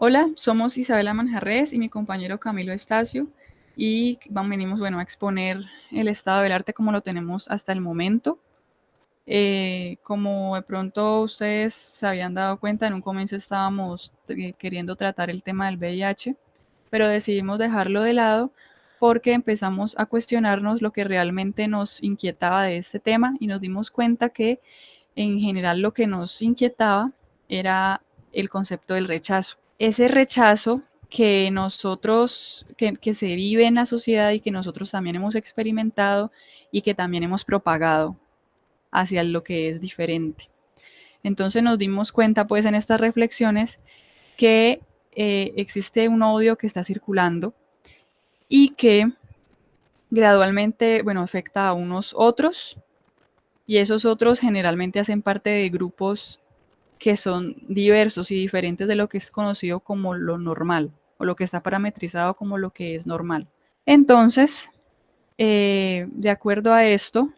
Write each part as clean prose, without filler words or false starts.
Hola, somos Isabela Manjarres y mi compañero Camilo Estacio y venimos a exponer el estado del arte como lo tenemos hasta el momento. Como de pronto ustedes se habían dado cuenta, en un comienzo estábamos queriendo tratar el tema del VIH, pero decidimos dejarlo de lado porque empezamos a cuestionarnos lo que realmente nos inquietaba de este tema y nos dimos cuenta que en general lo que nos inquietaba era el concepto del rechazo. Ese rechazo que se vive en la sociedad y que nosotros también hemos experimentado y que también hemos propagado hacia lo que es diferente. Entonces nos dimos cuenta pues en estas reflexiones que existe un odio que está circulando y que gradualmente, afecta a unos otros y esos otros generalmente hacen parte de grupos que son diversos y diferentes de lo que es conocido como lo normal o lo que está parametrizado como lo que es normal. Entonces, de acuerdo a esto,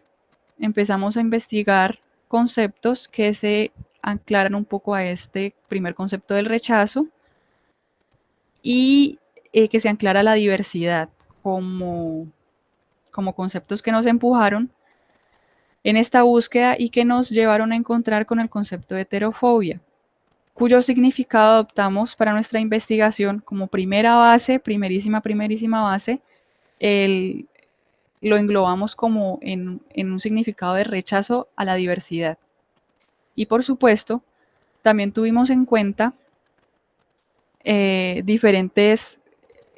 empezamos a investigar conceptos que se aclaran un poco a este primer concepto del rechazo y que se aclara la diversidad como, como conceptos que nos empujaron en esta búsqueda y que nos llevaron a encontrar con el concepto de heterofobia, cuyo significado adoptamos para nuestra investigación como primera base, primerísima base, el, lo englobamos como en un significado de rechazo a la diversidad. Y por supuesto, también tuvimos en cuenta diferentes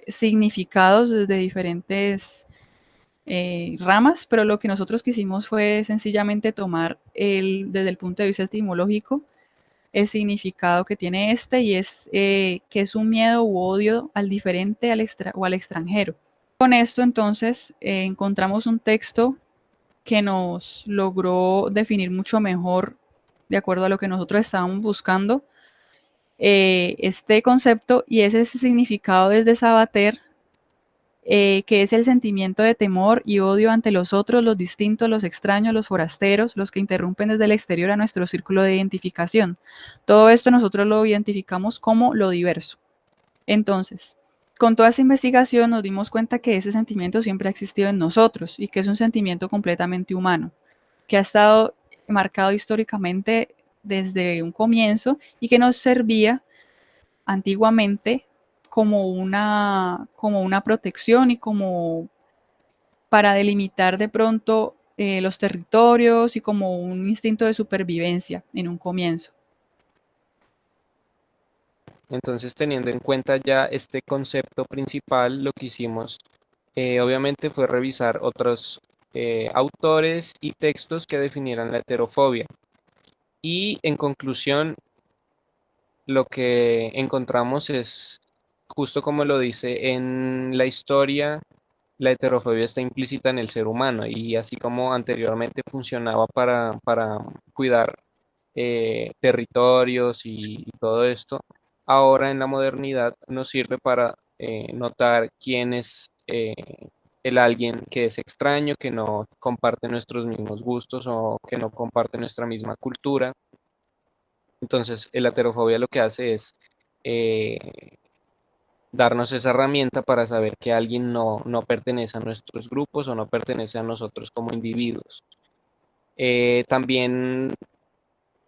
significados desde diferentes ramas, pero lo que nosotros quisimos fue sencillamente tomar desde el punto de vista etimológico el significado que tiene este y es que es un miedo u odio al diferente o al extranjero. Con esto entonces encontramos un texto que nos logró definir mucho mejor, de acuerdo a lo que nosotros estábamos buscando, este concepto y es ese significado desde Sabater, que es el sentimiento de temor y odio ante los otros, los distintos, los extraños, los forasteros, los que interrumpen desde el exterior a nuestro círculo de identificación. Todo esto nosotros lo identificamos como lo diverso. Entonces, con toda esta investigación nos dimos cuenta que ese sentimiento siempre ha existido en nosotros y que es un sentimiento completamente humano, que ha estado marcado históricamente desde un comienzo y que nos servía antiguamente como una protección y como para delimitar de pronto los territorios y como un instinto de supervivencia en un comienzo. Entonces, teniendo en cuenta ya este concepto principal, lo que hicimos obviamente fue revisar otros autores y textos que definieran la heterofobia. Y en conclusión, lo que encontramos es, justo como lo dice en la historia, la heterofobia está implícita en el ser humano y así como anteriormente funcionaba para cuidar territorios y todo esto, ahora en la modernidad nos sirve para notar quién es el alguien que es extraño, que no comparte nuestros mismos gustos o que no comparte nuestra misma cultura. Entonces, la heterofobia lo que hace es eh, darnos esa herramienta para saber que alguien no pertenece a nuestros grupos o no pertenece a nosotros como individuos. También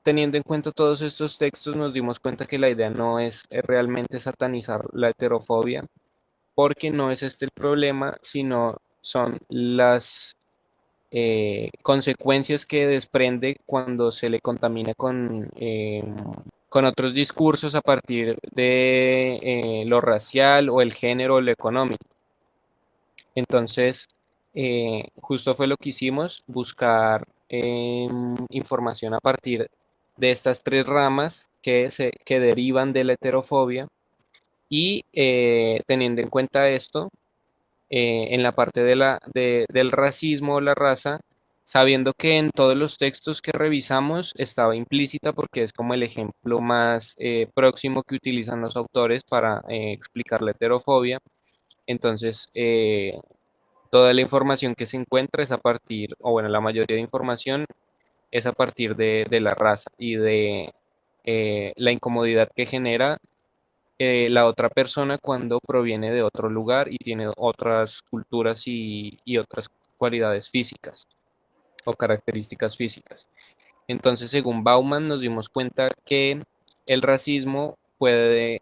teniendo en cuenta todos estos textos, nos dimos cuenta que la idea no es realmente satanizar la heterofobia, porque no es este el problema, sino son las consecuencias que desprende cuando se le contamina con otros discursos a partir de lo racial o el género o lo económico. Entonces, justo fue lo que hicimos, buscar información a partir de estas tres ramas que derivan de la heterofobia y teniendo en cuenta esto, en la parte del racismo o la raza, sabiendo que en todos los textos que revisamos estaba implícita porque es como el ejemplo más próximo que utilizan los autores para explicar la heterofobia. Entonces, toda la información que se encuentra es a partir, o bueno, la mayoría de información es a partir de la raza y de la incomodidad que genera la otra persona cuando proviene de otro lugar y tiene otras culturas y otras cualidades físicas o características físicas. Entonces, según Bauman, nos dimos cuenta que el racismo puede,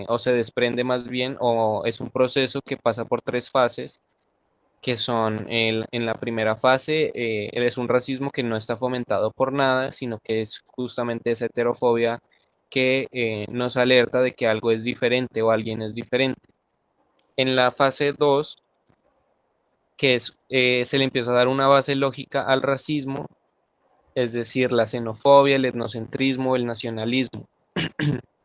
o se desprende más bien, o es un proceso que pasa por tres fases, que son en la primera fase, es un racismo que no está fomentado por nada, sino que es justamente esa heterofobia que nos alerta de que algo es diferente o alguien es diferente. En la fase 2, que es, se le empieza a dar una base lógica al racismo, es decir, la xenofobia, el etnocentrismo, el nacionalismo.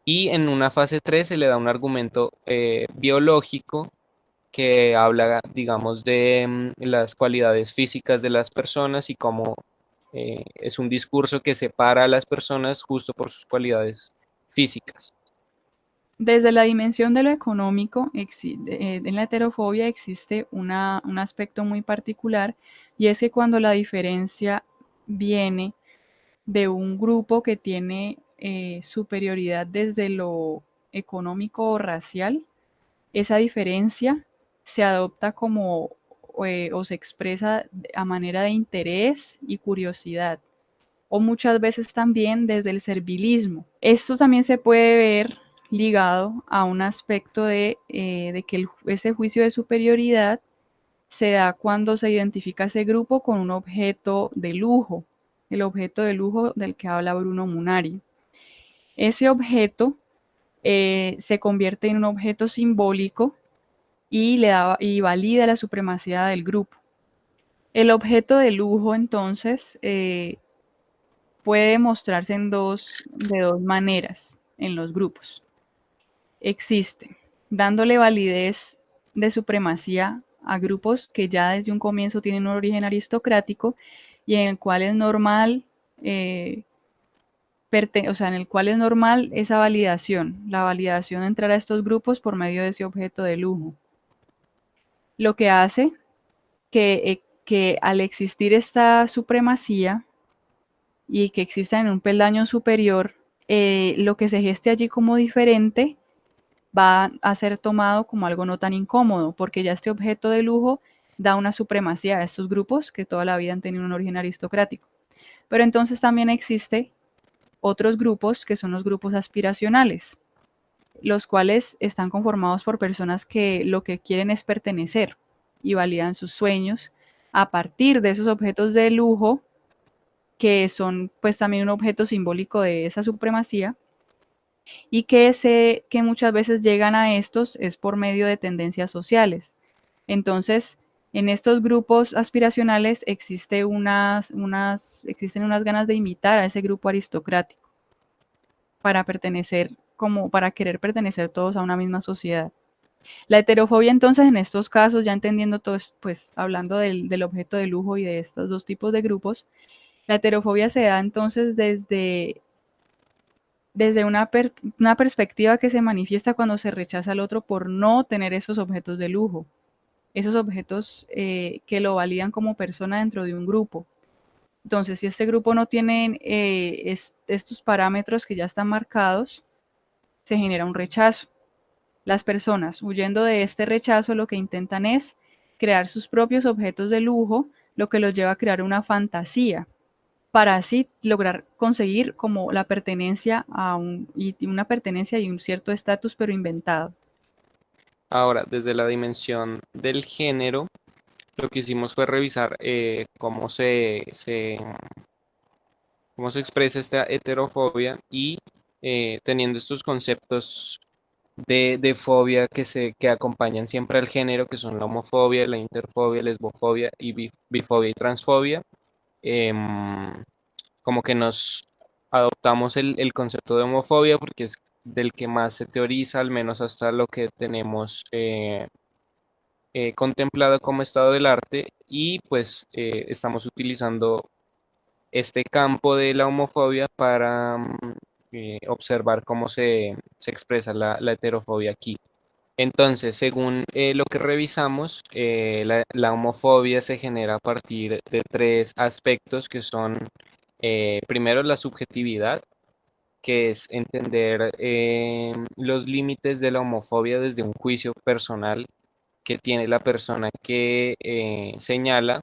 Y en una fase 3 se le da un argumento biológico que habla, digamos, de las cualidades físicas de las personas y cómo es un discurso que separa a las personas justo por sus cualidades físicas. Desde la dimensión de lo económico, en la heterofobia existe un aspecto muy particular, y es que cuando la diferencia viene de un grupo que tiene superioridad desde lo económico o racial, esa diferencia se adopta como o se expresa a manera de interés y curiosidad, o muchas veces también desde el servilismo. Esto también se puede ver ligado a un aspecto de que ese juicio de superioridad se da cuando se identifica ese grupo con un objeto de lujo, el objeto de lujo del que habla Bruno Munari. Ese objeto se convierte en un objeto simbólico y valida la supremacía del grupo. El objeto de lujo, entonces, puede mostrarse de dos maneras en los grupos. Existe dándole validez de supremacía a grupos que ya desde un comienzo tienen un origen aristocrático y en el cual es normal, en el cual es normal esa validación, la validación de entrar a estos grupos por medio de ese objeto de lujo. Lo que hace que al existir esta supremacía y que exista en un peldaño superior, lo que se geste allí como diferente va a ser tomado como algo no tan incómodo, porque ya este objeto de lujo da una supremacía a estos grupos que toda la vida han tenido un origen aristocrático. Pero entonces también existe otros grupos que son los grupos aspiracionales, los cuales están conformados por personas que lo que quieren es pertenecer y validan sus sueños a partir de esos objetos de lujo que son pues también un objeto simbólico de esa supremacía, y que muchas veces llegan a estos es por medio de tendencias sociales. Entonces, en estos grupos aspiracionales existen unas ganas de imitar a ese grupo aristocrático para pertenecer, como para querer pertenecer todos a una misma sociedad. La heterofobia, entonces, en estos casos, ya entendiendo todo, pues hablando del objeto de lujo y de estos dos tipos de grupos, la heterofobia se da entonces desde una perspectiva que se manifiesta cuando se rechaza al otro por no tener esos objetos de lujo, esos objetos que lo validan como persona dentro de un grupo. Entonces, si este grupo no tiene estos parámetros que ya están marcados, se genera un rechazo. Las personas, huyendo de este rechazo, lo que intentan es crear sus propios objetos de lujo, lo que los lleva a crear una fantasía para así lograr conseguir como la pertenencia y una pertenencia y un cierto estatus, pero inventado. Ahora, desde la dimensión del género, lo que hicimos fue revisar cómo se expresa esta heterofobia y teniendo estos conceptos de fobia que acompañan siempre al género, que son la homofobia, la interfobia, lesbofobia y bifobia y transfobia, em, como que nos adoptamos el concepto de homofobia porque es del que más se teoriza, al menos hasta lo que tenemos contemplado como estado del arte, y pues estamos utilizando este campo de la homofobia para observar cómo se expresa la heterofobia aquí. Entonces, según lo que revisamos, la homofobia se genera a partir de tres aspectos que son, primero, la subjetividad, que es entender los límites de la homofobia desde un juicio personal que tiene la persona que señala.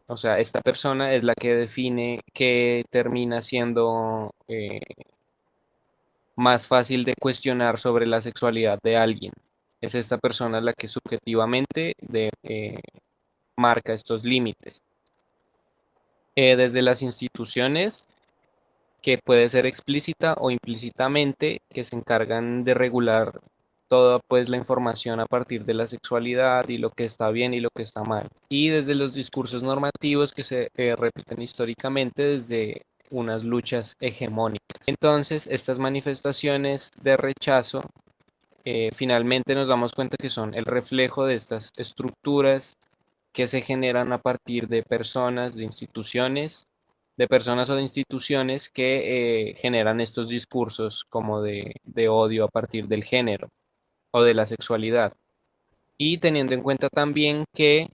O sea, esta persona es la que define qué termina siendo más fácil de cuestionar sobre la sexualidad de alguien. Es esta persona la que subjetivamente marca estos límites. Desde las instituciones, que puede ser explícita o implícitamente, que se encargan de regular toda pues la información a partir de la sexualidad y lo que está bien y lo que está mal. Y desde los discursos normativos que se repiten históricamente desde unas luchas hegemónicas. Entonces, estas manifestaciones de rechazo finalmente nos damos cuenta que son el reflejo de estas estructuras que se generan a partir de personas, de personas o de instituciones que generan estos discursos como de odio a partir del género o de la sexualidad. Y teniendo en cuenta también que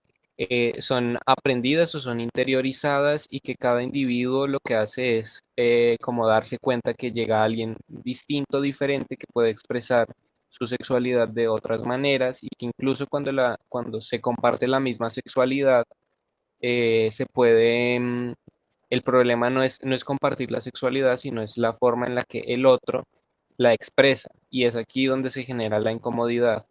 son aprendidas o son interiorizadas y que cada individuo lo que hace es como darse cuenta que llega alguien distinto, diferente, que puede expresar su sexualidad de otras maneras y que incluso cuando se comparte la misma sexualidad, se puede, el problema no es compartir la sexualidad, sino es la forma en la que el otro la expresa. Y es aquí donde se genera la incomodidad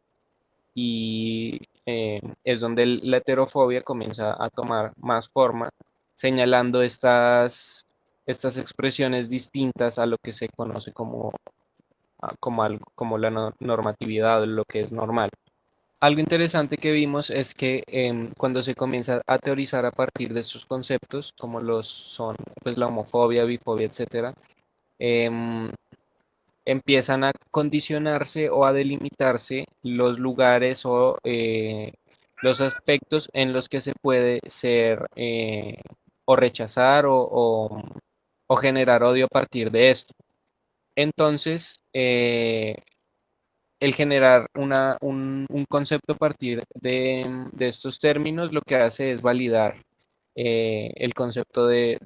y es donde la heterofobia comienza a tomar más forma, señalando estas expresiones distintas a lo que se conoce como algo, como la normatividad o lo que es normal. Algo interesante que vimos es que cuando se comienza a teorizar a partir de estos conceptos, como los son pues, la homofobia, bifobia, etcétera, em, empiezan a condicionarse o a delimitarse los lugares o los aspectos en los que se puede ser o rechazar o generar odio a partir de esto. Entonces, el generar un concepto a partir de estos términos lo que hace es validar el concepto de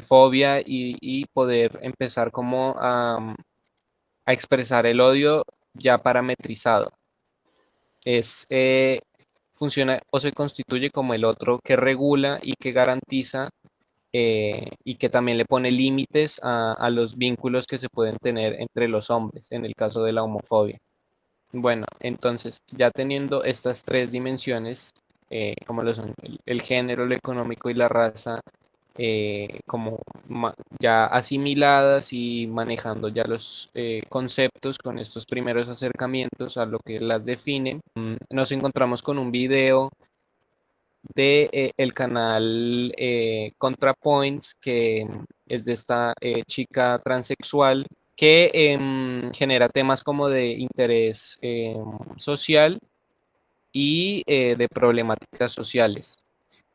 fobia y poder empezar como a expresar el odio ya parametrizado. Es, funciona o se constituye como el otro que regula y que garantiza y que también le pone límites a los vínculos que se pueden tener entre los hombres, en el caso de la homofobia. Bueno, entonces ya teniendo estas tres dimensiones, como lo son el género, lo económico y la raza, como ya asimiladas y manejando ya los conceptos con estos primeros acercamientos a lo que las definen, nos encontramos con un video de el canal ContraPoints, que es de esta chica transexual que genera temas como de interés social y de problemáticas sociales.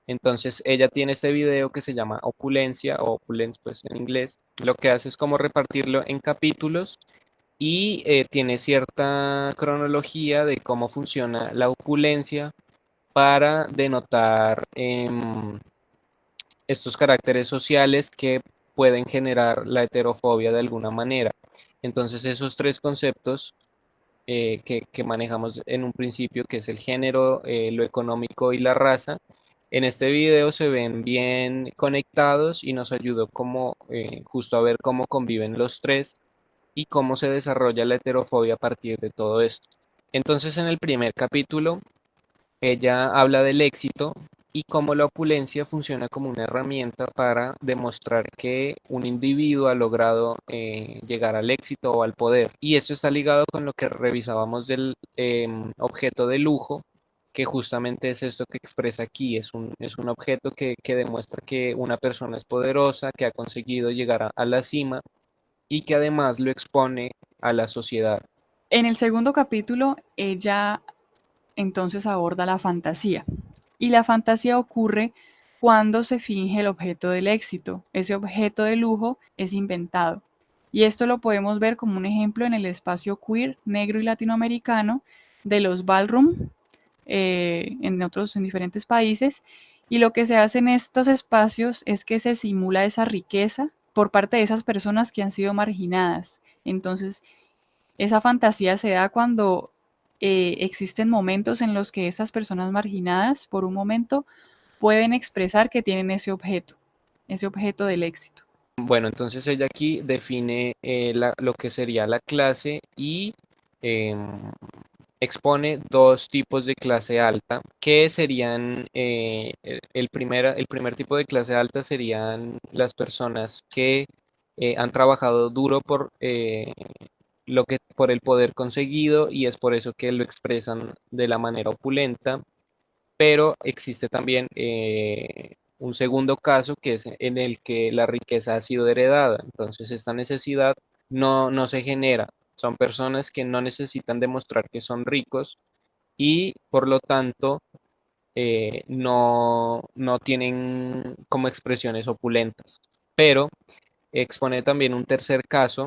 Entonces ella tiene este video que se llama Opulencia o Opulence pues en inglés. Lo que hace es como repartirlo en capítulos y tiene cierta cronología de cómo funciona la opulencia para denotar estos caracteres sociales que pueden generar la heterofobia de alguna manera. Entonces esos tres conceptos que manejamos en un principio, que es el género, lo económico y la raza, en este video se ven bien conectados y nos ayudó como justo a ver cómo conviven los tres y cómo se desarrolla la heterofobia a partir de todo esto. Entonces en el primer capítulo ella habla del éxito y cómo la opulencia funciona como una herramienta para demostrar que un individuo ha logrado llegar al éxito o al poder. Y esto está ligado con lo que revisábamos del objeto de lujo, que justamente es esto que expresa aquí. Es un objeto que demuestra que una persona es poderosa, que ha conseguido llegar a la cima y que además lo expone a la sociedad. En el segundo capítulo, ella entonces aborda la fantasía. Y la fantasía ocurre cuando se finge el objeto del éxito. Ese objeto de lujo es inventado. Y esto lo podemos ver como un ejemplo en el espacio queer, negro y latinoamericano de los ballroom en diferentes países. Y lo que se hace en estos espacios es que se simula esa riqueza por parte de esas personas que han sido marginadas. Entonces, esa fantasía se da cuando existen momentos en los que esas personas marginadas, por un momento, pueden expresar que tienen ese objeto del éxito. Bueno, entonces ella aquí define lo que sería la clase y em, expone dos tipos de clase alta, que serían, el primer tipo de clase alta serían las personas que han trabajado duro por el poder conseguido y es por eso que lo expresan de la manera opulenta, pero existe también un segundo caso que es en el que la riqueza ha sido heredada. Entonces esta necesidad no se genera. Son personas que no necesitan demostrar que son ricos y por lo tanto no tienen como expresiones opulentas. Pero expone también un tercer caso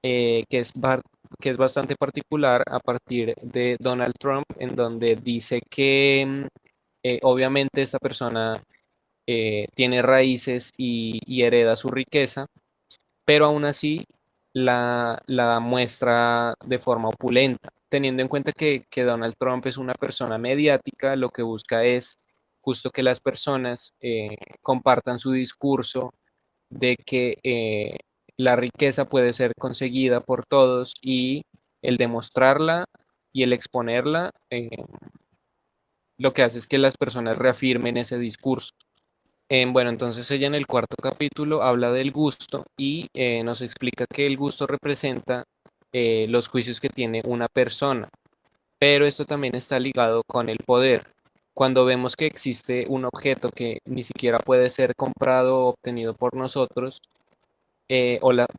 que es bastante particular a partir de Donald Trump, en donde dice que obviamente esta persona tiene raíces y hereda su riqueza, pero aún así la muestra de forma opulenta. Teniendo en cuenta que Donald Trump es una persona mediática, lo que busca es justo que las personas compartan su discurso de que la riqueza puede ser conseguida por todos y el demostrarla y el exponerla, lo que hace es que las personas reafirmen ese discurso. Bueno, entonces ella en el cuarto capítulo habla del gusto y nos explica que el gusto representa los juicios que tiene una persona, pero esto también está ligado con el poder. Cuando vemos que existe un objeto que ni siquiera puede ser comprado o obtenido por nosotros,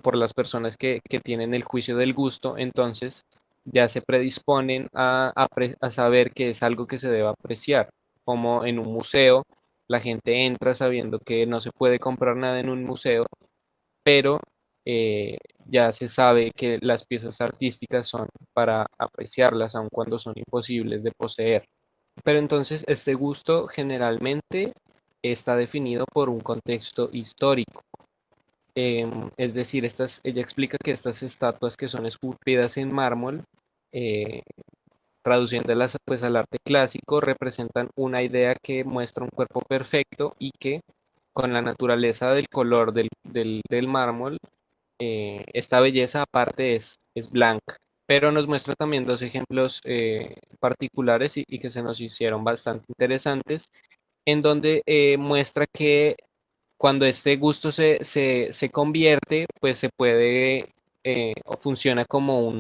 por las personas que tienen el juicio del gusto, entonces ya se predisponen a saber que es algo que se debe apreciar, como en un museo, la gente entra sabiendo que no se puede comprar nada en un museo, pero eh, ya se sabe que las piezas artísticas son para apreciarlas, aun cuando son imposibles de poseer. Pero entonces este gusto generalmente está definido por un contexto histórico. Es decir, ella explica que estas estatuas que son esculpidas en mármol, eh, traduciéndolas pues al arte clásico, representan una idea que muestra un cuerpo perfecto y que con la naturaleza del color del mármol, esta belleza aparte es blanca. Pero nos muestra también dos ejemplos particulares y que se nos hicieron bastante interesantes, en donde muestra que cuando este gusto se convierte, pues se puede o funciona como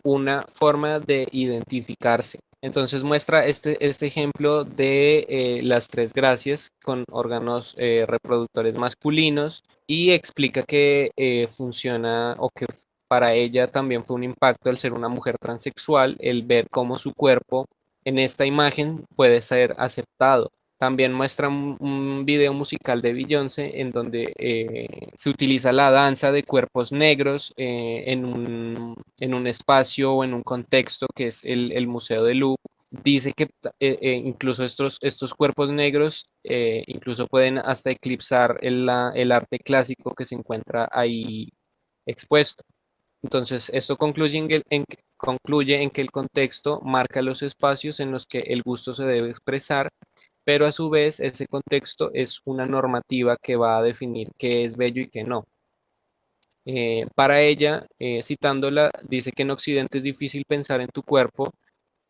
una forma de identificarse. Entonces muestra este ejemplo de las tres gracias con órganos reproductores masculinos y explica que funciona o que para ella también fue un impacto al ser una mujer transexual, el ver cómo su cuerpo en esta imagen puede ser aceptado. También muestra un video musical de Beyoncé en donde se utiliza la danza de cuerpos negros en un espacio o en un contexto que es el Museo del Louvre. Dice que incluso estos cuerpos negros incluso pueden hasta eclipsar el arte clásico que se encuentra ahí expuesto. Entonces, esto concluye en que el contexto marca los espacios en los que el gusto se debe expresar, pero a su vez ese contexto es una normativa que va a definir qué es bello y qué no. Para ella, citándola, dice que en Occidente es difícil pensar en tu cuerpo,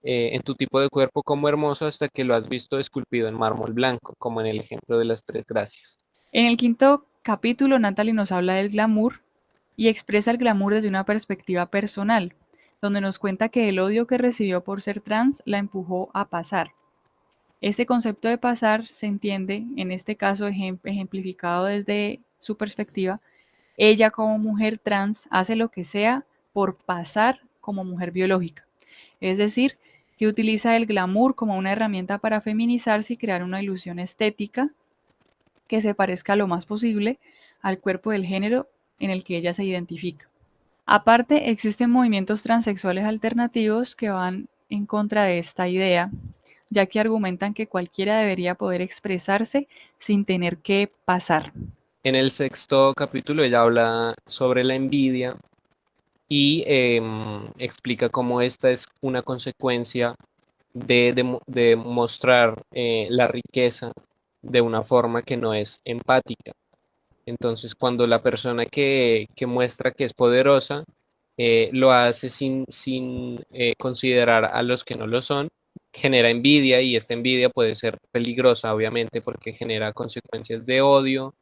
en tu tipo de cuerpo como hermoso hasta que lo has visto esculpido en mármol blanco, como en el ejemplo de las tres gracias. En el quinto capítulo, Natalie nos habla del glamour y expresa el glamour desde una perspectiva personal, donde nos cuenta que el odio que recibió por ser trans la empujó a pasar. Este concepto de pasar se entiende, en este caso ejemplificado desde su perspectiva, ella como mujer trans hace lo que sea por pasar como mujer biológica. Es decir, que utiliza el glamour como una herramienta para feminizarse y crear una ilusión estética que se parezca lo más posible al cuerpo del género en el que ella se identifica. Aparte, existen movimientos transexuales alternativos que van en contra de esta idea, ya que argumentan que cualquiera debería poder expresarse sin tener que pasar. En el sexto capítulo ella habla sobre la envidia y explica cómo esta es una consecuencia de mostrar la riqueza de una forma que no es empática. Entonces, cuando la persona que muestra que es poderosa lo hace sin considerar a los que no lo son, genera envidia y esta envidia puede ser peligrosa, obviamente, porque genera consecuencias de odio,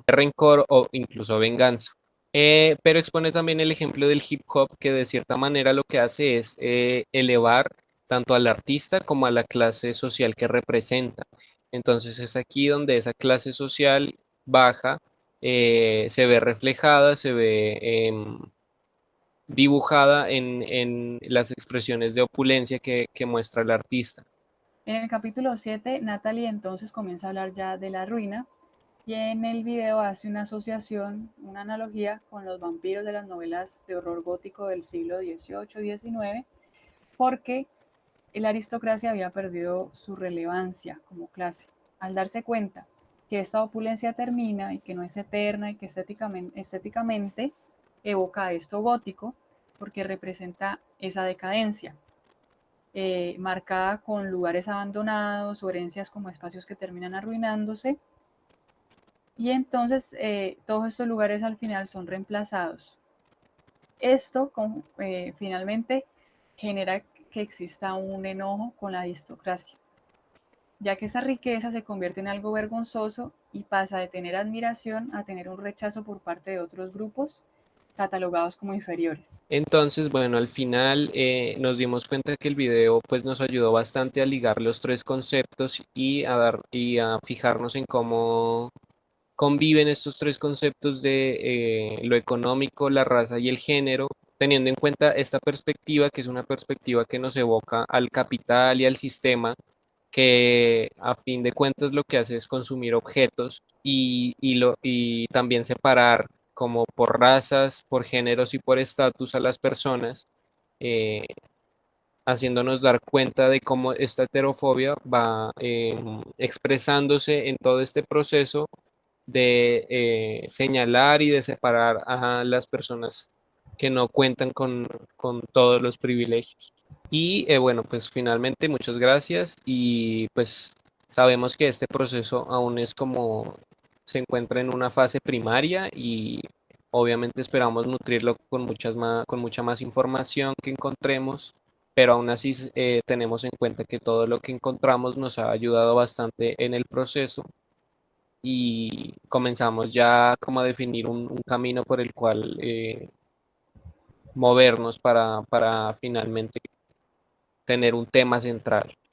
rencor o incluso venganza. Pero expone también el ejemplo del hip hop que de cierta manera lo que hace es elevar tanto al artista como a la clase social que representa. Entonces es aquí donde esa clase social baja se ve reflejada, se ve dibujada en las expresiones de opulencia que muestra el artista. En el capítulo 7, Natalie entonces comienza a hablar ya de la ruina y en el video hace una asociación, una analogía con los vampiros de las novelas de horror gótico del siglo XVIII-XIX, porque la aristocracia había perdido su relevancia como clase. Al darse cuenta que esta opulencia termina y que no es eterna y que estéticamente evoca esto gótico, porque representa esa decadencia, marcada con lugares abandonados o herencias como espacios que terminan arruinándose. Y entonces todos estos lugares al final son reemplazados. Esto finalmente genera que exista un enojo con la aristocracia, ya que esa riqueza se convierte en algo vergonzoso y pasa de tener admiración a tener un rechazo por parte de otros grupos catalogados como inferiores. Entonces, bueno, al final nos dimos cuenta que el video pues nos ayudó bastante a ligar los tres conceptos y y a fijarnos en cómo conviven estos tres conceptos de lo económico, la raza y el género, teniendo en cuenta esta perspectiva, que es una perspectiva que nos evoca al capital y al sistema, que a fin de cuentas lo que hace es consumir objetos y también separar como por razas, por géneros y por estatus a las personas, eh, haciéndonos dar cuenta de cómo esta heterofobia va expresándose en todo este proceso de señalar y de separar a las personas que no cuentan con todos los privilegios. Y bueno, pues finalmente muchas gracias y pues sabemos que este proceso aún es como se encuentra en una fase primaria y obviamente esperamos nutrirlo con mucha más información que encontremos, pero aún así tenemos en cuenta que todo lo que encontramos nos ha ayudado bastante en el proceso y comenzamos ya como a definir un camino por el cual movernos para finalmente tener un tema central.